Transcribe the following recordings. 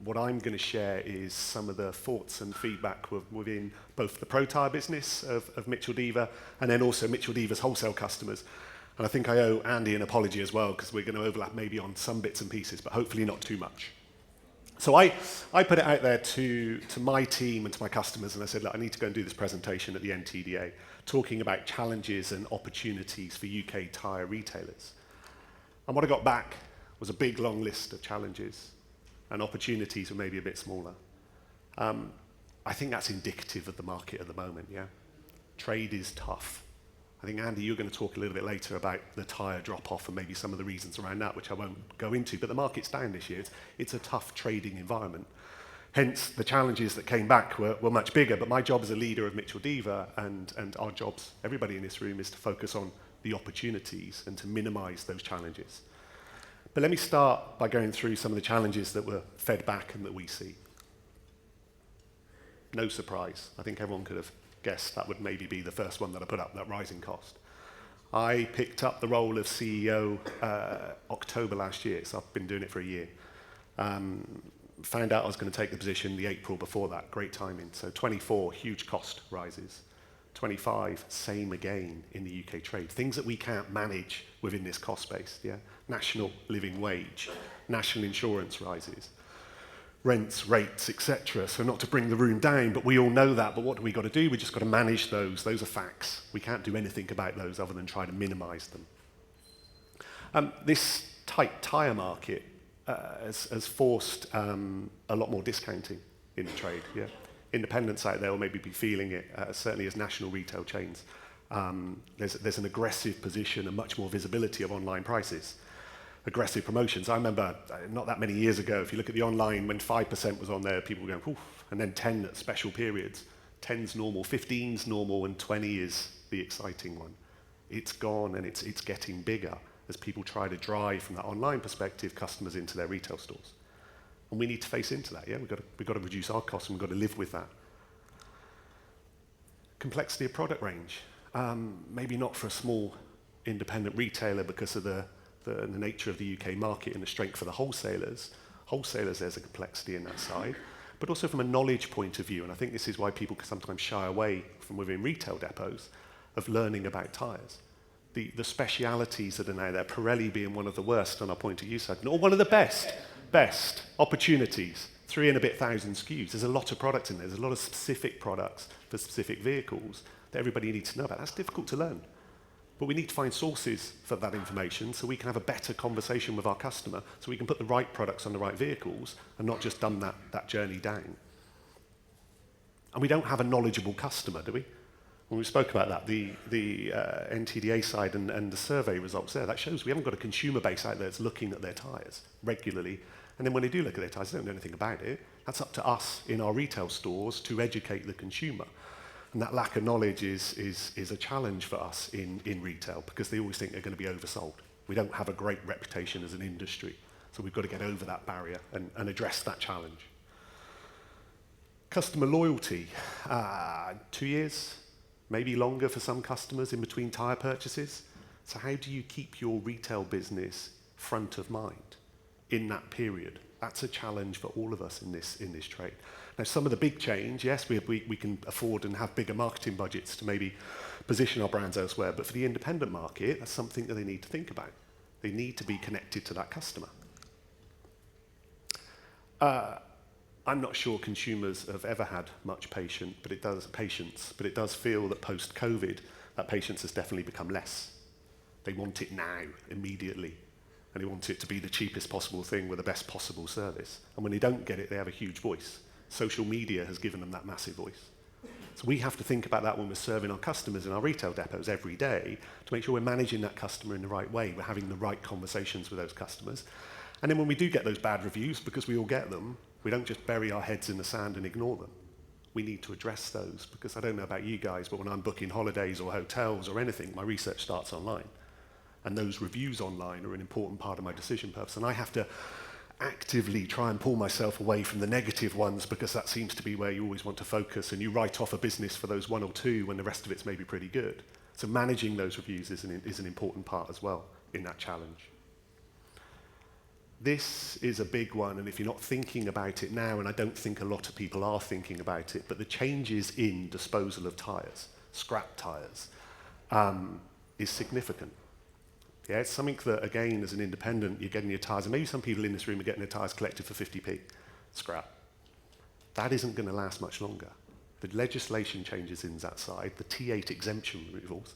what I'm going to share is some of the thoughts and feedback within both the Pro Tyre business of Micheldever and then also Micheldever's wholesale customers. And I think I owe Andy an apology as well, because we're going to overlap maybe on some bits and pieces, but hopefully not too much. So I put it out there to my team and to my customers, and I said, look, I need to go and do this presentation at the NTDA, talking about challenges and opportunities for UK tyre retailers. And what I got back was a big, long list of challenges, and opportunities were maybe a bit smaller. I think that's indicative of the market at the moment, yeah? Trade is tough. I think, Andy, you're going to talk a little bit later about the tyre drop-off and maybe some of the reasons around that, which I won't go into, but the market's down this year. It's a tough trading environment. Hence, the challenges that came back were much bigger, but my job as a leader of Micheldever and our jobs, everybody in this room, is to focus on the opportunities and to minimise those challenges. But let me start by going through some of the challenges that were fed back and that we see. No surprise. I think everyone could have guessed that would maybe be the first one that I put up, that rising cost. I picked up the role of CEO October last year, so I've been doing it for a year. Found out I was going to take the position the April before that. Great timing. So 24, huge cost rises. 25, same again in the UK trade. Things that we can't manage within this cost base, yeah? National living wage, national insurance rises, rents, rates, etc. So not to bring the room down, but we all know that. But what do we got to do? We just got to manage those. Those are facts. We can't do anything about those other than try to minimise them. This tight tyre market has forced a lot more discounting in the trade, yeah? Independents out there will maybe be feeling it, certainly as national retail chains. There's an aggressive position and much more visibility of online prices. Aggressive promotions. I remember not that many years ago, if you look at the online, when 5% was on there, people were going, oof, and then 10 at special periods. 10's normal, 15's normal, and 20 is the exciting one. It's gone, and it's getting bigger as people try to drive, from that online perspective, customers into their retail stores. And we need to face into that, yeah? We've got to reduce our costs, and we've got to live with that. Complexity of product range. Maybe not for a small independent retailer because of the nature of the UK market and the strength for the wholesalers. Wholesalers, there's a complexity in that side, but also from a knowledge point of view, and I think this is why people can sometimes shy away from within retail depots of learning about tyres. The specialities that are now there, Pirelli being one of the worst on our point of use side, or one of the best opportunities, 3 and a bit thousand SKUs. There's a lot of products in there. There's a lot of specific products for specific vehicles that everybody needs to know about. That's difficult to learn. But we need to find sources for that information so we can have a better conversation with our customer, so we can put the right products on the right vehicles and not just dumb that journey down. And we don't have a knowledgeable customer, do we? When we spoke about that, the NTDA side and the survey results there, that shows we haven't got a consumer base out there that's looking at their tyres regularly. And then when they do look at their tyres, they don't know anything about it. That's up to us in our retail stores to educate the consumer. And that lack of knowledge is a challenge for us in retail, because they always think they're going to be oversold. We don't have a great reputation as an industry. So we've got to get over that barrier and address that challenge. Customer loyalty. 2 years, maybe longer for some customers in between tyre purchases. So how do you keep your retail business front of mind in that period? That's a challenge for all of us in this trade. Now, some of the big change, yes, we can afford and have bigger marketing budgets to maybe position our brands elsewhere, but for the independent market, that's something that they need to think about. They need to be connected to that customer. I'm not sure consumers have ever had much patience, but it does feel that post-COVID, that patience has definitely become less. They want it now, immediately. And they want it to be the cheapest possible thing with the best possible service. And when they don't get it, they have a huge voice. Social media has given them that massive voice. So we have to think about that when we're serving our customers in our retail depots every day to make sure we're managing that customer in the right way. We're having the right conversations with those customers. And then when we do get those bad reviews, because we all get them, we don't just bury our heads in the sand and ignore them. We need to address those, because I don't know about you guys, but when I'm booking holidays or hotels or anything, my research starts online. And those reviews online are an important part of my decision purpose. And I have to actively try and pull myself away from the negative ones, because that seems to be where you always want to focus, and you write off a business for those 1 or 2 when the rest of it's maybe pretty good. So managing those reviews is an important part as well in that challenge. this is a big one, and if you're not thinking about it now, and I don't think a lot of people are thinking about it, but the changes in disposal of tyres, scrap tyres, is significant. Yeah, it's something that, again, as an independent, you're getting your tyres, and maybe some people in this room are getting their tyres collected for 50p, scrap. That isn't going to last much longer. The legislation changes in that side, the T8 exemption removals,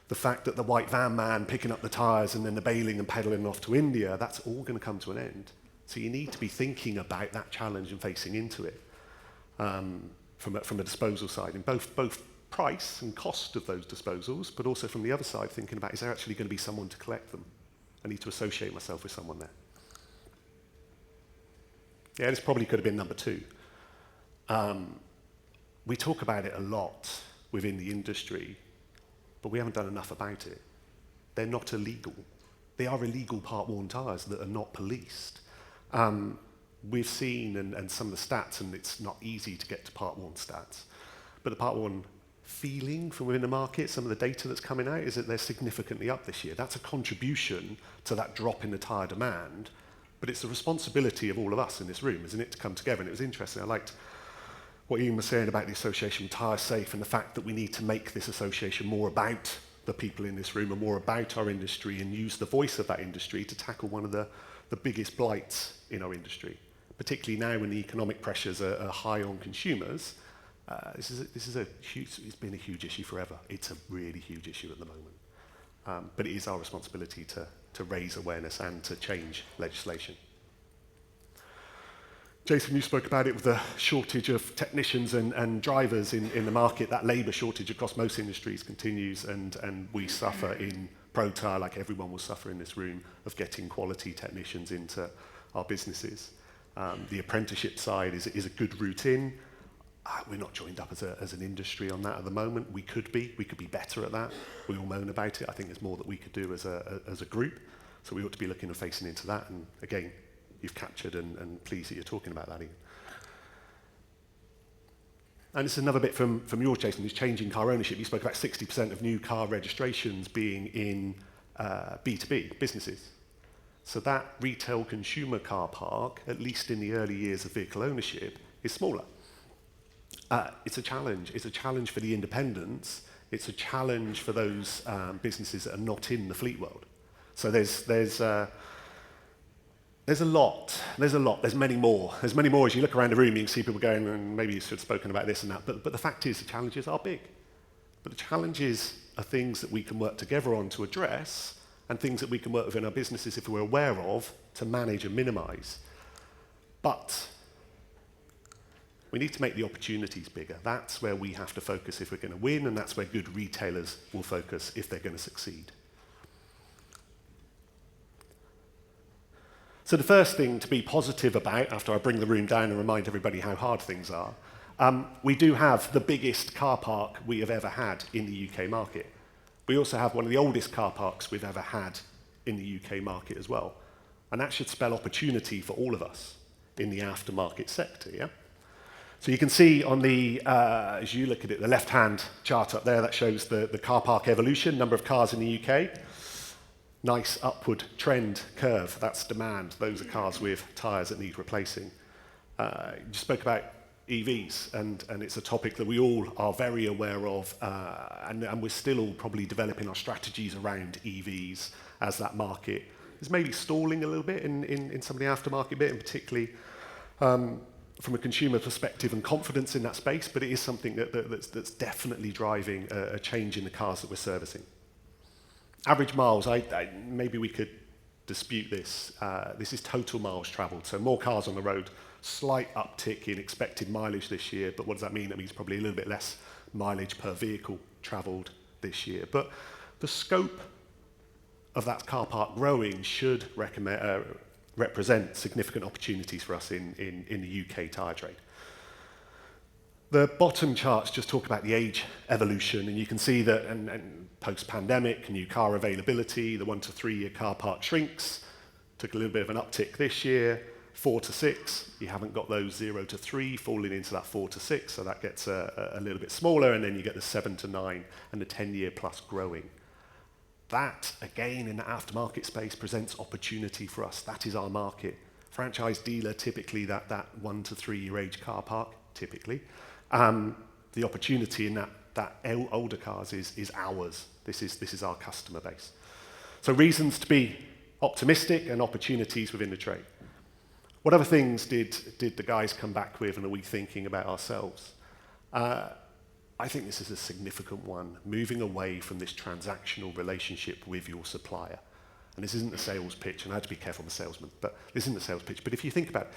the fact that the white van man picking up the tyres and then the bailing and pedalling off to India, that's all going to come to an end. So you need to be thinking about that challenge and facing into it from a disposal side, in both price and cost of those disposals, but also from the other side, thinking about, is there actually going to be someone to collect them? I need to associate myself with someone there. Yeah, this probably could have been number 2. We talk about it a lot within the industry, but we haven't done enough about it. They're not illegal. They are illegal part-worn tyres that are not policed. We've seen, and some of the stats, and it's not easy to get to part-worn stats, but the part-worn feeling from within the market, some of the data that's coming out is that they're significantly up this year. That's a contribution to that drop in the tyre demand, but it's the responsibility of all of us in this room, isn't it, to come together? And it was interesting. I liked what Ian was saying about the association with Tyre Safe and the fact that we need to make this association more about the people in this room and more about our industry and use the voice of that industry to tackle one of the biggest blights in our industry, particularly now when the economic pressures are high on consumers. This is a huge, it's been a huge issue forever. It's a really huge issue at the moment. But it is our responsibility to raise awareness and to change legislation. Jason, you spoke about it with the shortage of technicians and drivers in the market. That labour shortage across most industries continues, and we suffer in Pro Tyre, like everyone will suffer in this room, of getting quality technicians into our businesses. The apprenticeship side is a good route in. We're not joined up as an industry on that at the moment. We could be better at that. We all moan about it. I think there's more that we could do as a group. So we ought to be looking and facing into that. And again, you've captured and pleased that you're talking about that, Ian. And it's another bit from yours, Jason, is changing car ownership. You spoke about 60% of new car registrations being in B2B businesses. So that retail consumer car park, at least in the early years of vehicle ownership, is smaller. It's a challenge. It's a challenge for the independents. It's a challenge for those businesses that are not in the fleet world. So there's a lot. There's many more. There's many more. As you look around the room, you can see people going, and maybe you should have spoken about this and that. But the fact is, the challenges are big. But the challenges are things that we can work together on to address, and things that we can work within our businesses, if we're aware of, to manage and minimise. But we need to make the opportunities bigger. That's where we have to focus if we're going to win, and that's where good retailers will focus if they're going to succeed. So the first thing to be positive about, after I bring the room down and remind everybody how hard things are, we do have the biggest car park we have ever had in the UK market. We also have one of the oldest car parks we've ever had in the UK market as well. And that should spell opportunity for all of us in the aftermarket sector, yeah? So you can see on the, as you look at it, the left-hand chart up there, that shows the car park evolution, number of cars in the UK. Nice upward trend curve, that's demand. Those are cars with tyres that need replacing. You spoke about EVs, and it's a topic that we all are very aware of, and we're still all probably developing our strategies around EVs as that market is maybe stalling a little bit in some of the aftermarket bit, and particularly from a consumer perspective and confidence in that space, but it is something that's definitely driving a change in the cars that we're servicing. Average miles, maybe we could dispute this. This is total miles travelled, so more cars on the road, slight uptick in expected mileage this year, but what does that mean? That means probably a little bit less mileage per vehicle travelled this year. But the scope of that car park growing should represent significant opportunities for us in the UK tyre trade. The bottom charts just talk about the age evolution, and you can see that and post-pandemic, new car availability, the 1 to 3 year car park shrinks, took a little bit of an uptick this year, 4 to 6, you haven't got those 0 to 3 falling into that 4 to 6, so that gets a little bit smaller, and then you get the 7 to 9 and the 10 year plus growing. That, again, in the aftermarket space, presents opportunity for us. That is our market. Franchise dealer, typically that 1 to 3 year age car park, typically. The opportunity in that older cars is ours. This is our customer base. So reasons to be optimistic and opportunities within the trade. What other things did the guys come back with, and are we thinking about ourselves? I think this is a significant one, moving away from this transactional relationship with your supplier. And this isn't a sales pitch, and I have to be careful, I'm a salesman, but this isn't a sales pitch. But if you think about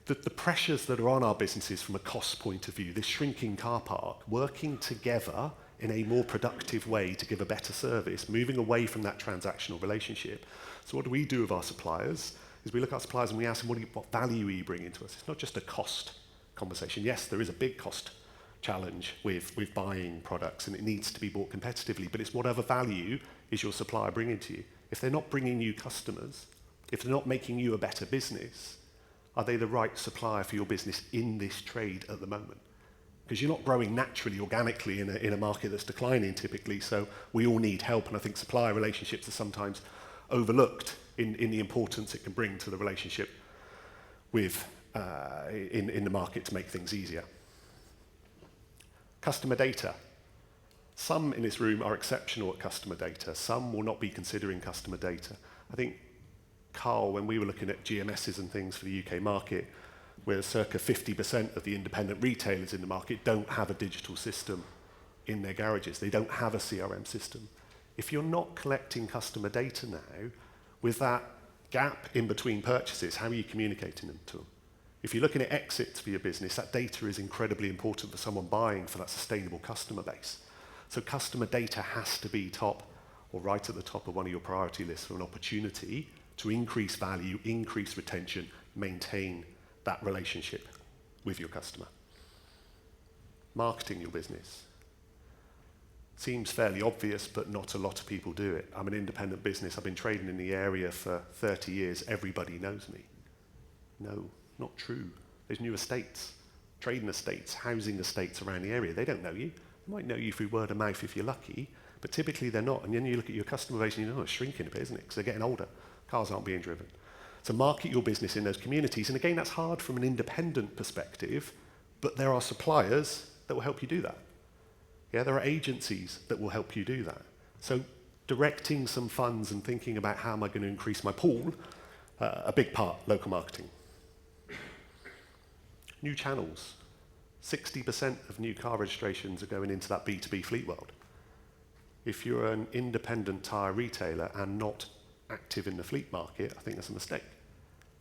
it, the pressures that are on our businesses from a cost point of view, this shrinking car park, working together in a more productive way to give a better service, moving away from that transactional relationship. So what do we do with our suppliers? Is we look at our suppliers and we ask them, what value are you bringing to us? It's not just a cost conversation. Yes, there is a big cost challenge with buying products, and it needs to be bought competitively, but it's whatever value is your supplier bringing to you. If they're not bringing you customers, if they're not making you a better business, are they the right supplier for your business in this trade at the moment? Because you're not growing naturally, organically in a market that's declining typically, so we all need help, and I think supplier relationships are sometimes overlooked in the importance it can bring to the relationship with in the market to make things easier. Customer data. Some in this room are exceptional at customer data. Some will not be considering customer data. I think, Carl, when we were looking at GMSs and things for the UK market, where circa 50% of the independent retailers in the market don't have a digital system in their garages. They don't have a CRM system. If you're not collecting customer data now, with that gap in between purchases, how are you communicating them to them? If you're looking at exits for your business, that data is incredibly important for someone buying for that sustainable customer base. So customer data has to be top or right at the top of one of your priority lists for an opportunity to increase value, increase retention, maintain that relationship with your customer. Marketing your business. Seems fairly obvious, but not a lot of people do it. I'm an independent business. I've been trading in the area for 30 years. Everybody knows me. No. Not true. There's new estates, trading estates, housing estates around the area. They don't know you. They might know you through word of mouth if you're lucky, but typically they're not. And then you look at your customer base and you know it's shrinking a bit, isn't it? Because they're getting older. Cars aren't being driven. So market your business in those communities. And again, that's hard from an independent perspective, but there are suppliers that will help you do that. Yeah, there are agencies that will help you do that. So directing some funds and thinking about how am I going to increase my pool, a big part, local marketing. New channels. 60% of new car registrations are going into that B2B fleet world. If you're an independent tyre retailer and not active in the fleet market, I think that's a mistake.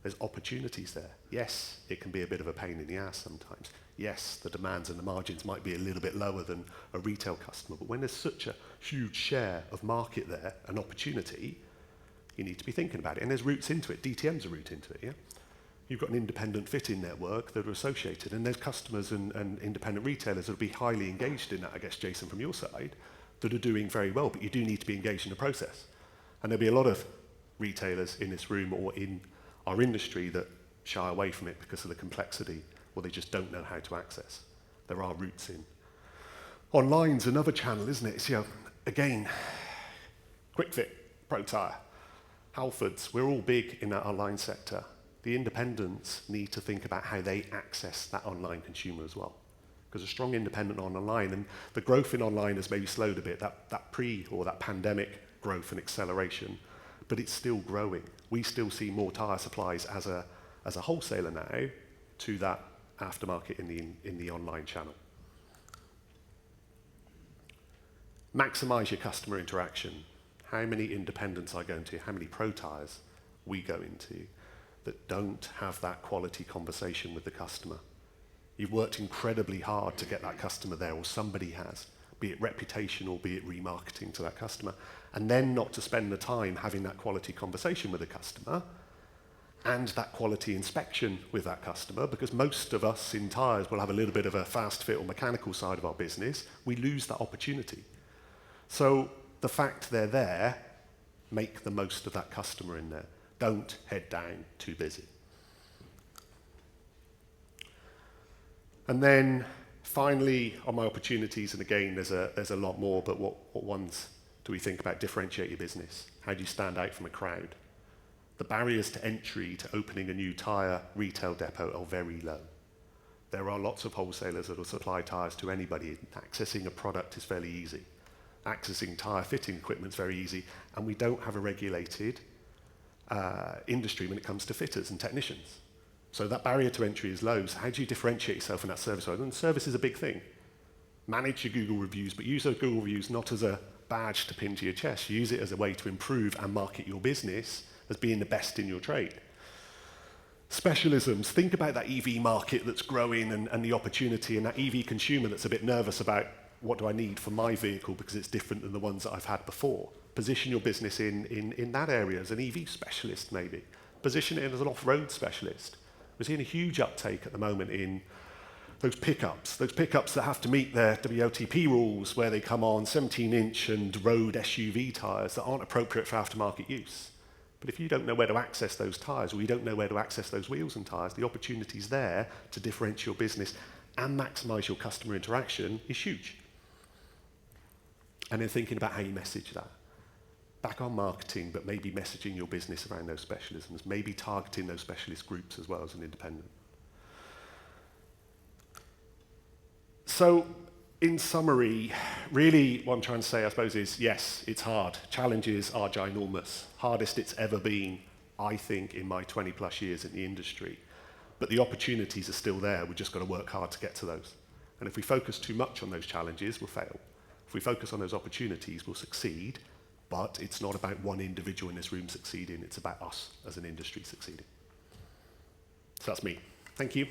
There's opportunities there. Yes, it can be a bit of a pain in the ass sometimes. Yes, the demands and the margins might be a little bit lower than a retail customer, but when there's such a huge share of market there, an opportunity, you need to be thinking about it. And there's routes into it. DTM's a route into it, yeah? You've got an independent fitting network that are associated, and there's customers and independent retailers that will be highly engaged in that, I guess, Jason, from your side, that are doing very well, but you do need to be engaged in the process. And there'll be a lot of retailers in this room or in our industry that shy away from it because of the complexity, or they just don't know how to access. There are routes in. Online's another channel, isn't it? It's, again, Quick Fit, Pro Tyre, Halfords, we're all big in that online sector. The independents need to think about how they access that online consumer as well. Because a strong independent on online, and the growth in online has maybe slowed a bit, that pandemic growth and acceleration, but it's still growing. We still see more tyre supplies as a wholesaler now to that aftermarket in the online channel. Maximize your customer interaction. How many independents I go into, how many Pro Tyres we go into that don't have that quality conversation with the customer. You've worked incredibly hard to get that customer there, or somebody has, be it reputation or be it remarketing to that customer, and then not to spend the time having that quality conversation with the customer and that quality inspection with that customer, because most of us in tyres will have a little bit of a fast fit or mechanical side of our business. We lose that opportunity. So the fact they're there, make the most of that customer in there. Don't head down too busy. And then finally, on my opportunities, and again, there's a lot more, but what ones do we think about differentiate your business? How do you stand out from a crowd? The barriers to entry to opening a new tyre retail depot are very low. There are lots of wholesalers that will supply tyres to anybody. Accessing a product is fairly easy. Accessing tyre fitting equipment is very easy, and we don't have a regulated industry when it comes to fitters and technicians. So that barrier to entry is low. So how do you differentiate yourself in that service? And service is a big thing. Manage your Google reviews, but use those Google reviews not as a badge to pin to your chest. Use it as a way to improve and market your business as being the best in your trade. Specialisms. Think about that EV market that's growing and the opportunity, and that EV consumer that's a bit nervous about what do I need for my vehicle because it's different than the ones that I've had before. Position your business in that area as an EV specialist, maybe. Position it as an off-road specialist. We're seeing a huge uptake at the moment in those pickups that have to meet their WLTP rules, where they come on 17-inch and road SUV tyres that aren't appropriate for aftermarket use. But if you don't know where to access those tyres, or you don't know where to access those wheels and tyres, the opportunities there to differentiate your business and maximise your customer interaction is huge. And then thinking about how you message that. Back on marketing, but maybe messaging your business around those specialisms, maybe targeting those specialist groups as well as an independent. So, in summary, really what I'm trying to say, I suppose, is yes, it's hard. Challenges are ginormous. Hardest it's ever been, I think, in my 20 plus years in the industry. But the opportunities are still there. We've just got to work hard to get to those. And if we focus too much on those challenges, we'll fail. If we focus on those opportunities, we'll succeed. But it's not about one individual in this room succeeding. It's about us as an industry succeeding. So that's me. Thank you.